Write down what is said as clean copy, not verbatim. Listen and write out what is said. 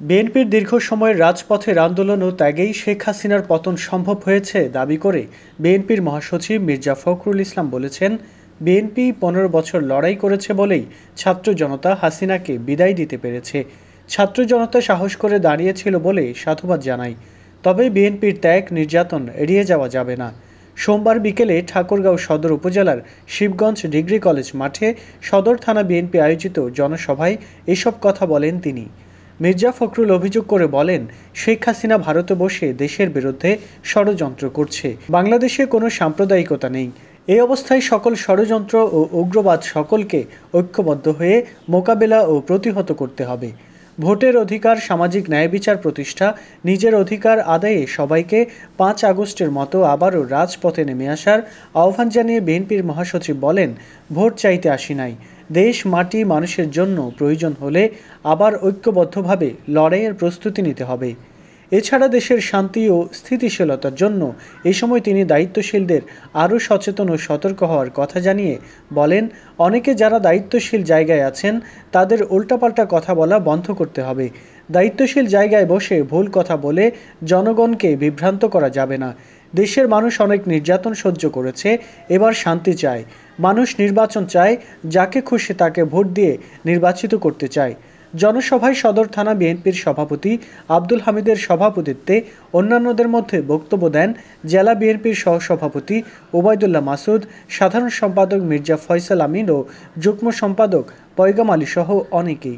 বিএনপির দীর্ঘ সময়ের রাজপথের আন্দোলন ও ত্যাগেই শেখ হাসিনার পতন সম্ভব হয়েছে দাবি করে বিএনপির মহাসচিব মির্জা ফখরুল ইসলাম বলেছেন, বিএনপি ১৫ বছর লড়াই করেছে বলেই ছাত্র জনতা হাসিনাকে বিদায় দিতে পেরেছে। ছাত্র জনতা সাহস করে দাঁড়িয়েছিল বলে সাধুবাদ জানাই। তবে বিএনপির ত্যাগ নির্যাতন এড়িয়ে যাওয়া যাবে না। সোমবার বিকেলে ঠাকুরগাঁও সদর উপজেলার শিবগঞ্জ ডিগ্রি কলেজ মাঠে সদর থানা বিএনপি আয়োজিত জনসভায় এসব কথা বলেন তিনি। মির্জা ফখরুল অভিযোগ করে বলেন, শেখ হাসিনা ভারতে বসে দেশের বিরুদ্ধে ষড়যন্ত্র করছে। বাংলাদেশে কোনো সাম্প্রদায়িকতা নেই। এই অবস্থায় সকল ষড়যন্ত্র ও উগ্রবাদ সকলকে ঐক্যবদ্ধ হয়ে মোকাবেলা ও প্রতিহত করতে হবে। ভোটের অধিকার, সামাজিক ন্যায় বিচার প্রতিষ্ঠা, নিজের অধিকার আদায়ে সবাইকে ৫ আগস্টের মতো আবারও রাজপথে নেমে আসার আহ্বান জানিয়ে বিএনপির মহাসচিব বলেন, ভোট চাইতে আসি নাই। দেশ, মাটি, মানুষের জন্য প্রয়োজন হলে আবার ঐক্যবদ্ধভাবে লড়াইয়ের প্রস্তুতি নিতে হবে। এছাড়া দেশের শান্তি ও স্থিতিশীলতার জন্য এই সময় তিনি দায়িত্বশীলদের আরও সচেতন ও সতর্ক হওয়ার কথা জানিয়ে বলেন, অনেকে যারা দায়িত্বশীল জায়গায় আছেন তাদের উল্টাপাল্টা কথা বলা বন্ধ করতে হবে। দায়িত্বশীল জায়গায় বসে ভুল কথা বলে জনগণকে বিভ্রান্ত করা যাবে না। দেশের মানুষ অনেক নির্যাতন সহ্য করেছে, এবার শান্তি চায়। মানুষ নির্বাচন চায়, যাকে খুশি তাকে ভোট দিয়ে নির্বাচিত করতে চায়। জনসভায় সদর থানা বিএনপির সভাপতি আব্দুল হামিদের সভাপতিত্বে অন্যান্যদের মধ্যে বক্তব্য দেন জেলা বিএনপির সহসভাপতি ওবায়দুল্লাহ মাসুদ, সাধারণ সম্পাদক মির্জা ফয়সাল আমিন ও যুগ্ম সম্পাদক পয়গাম আলী সহ অনেকেই।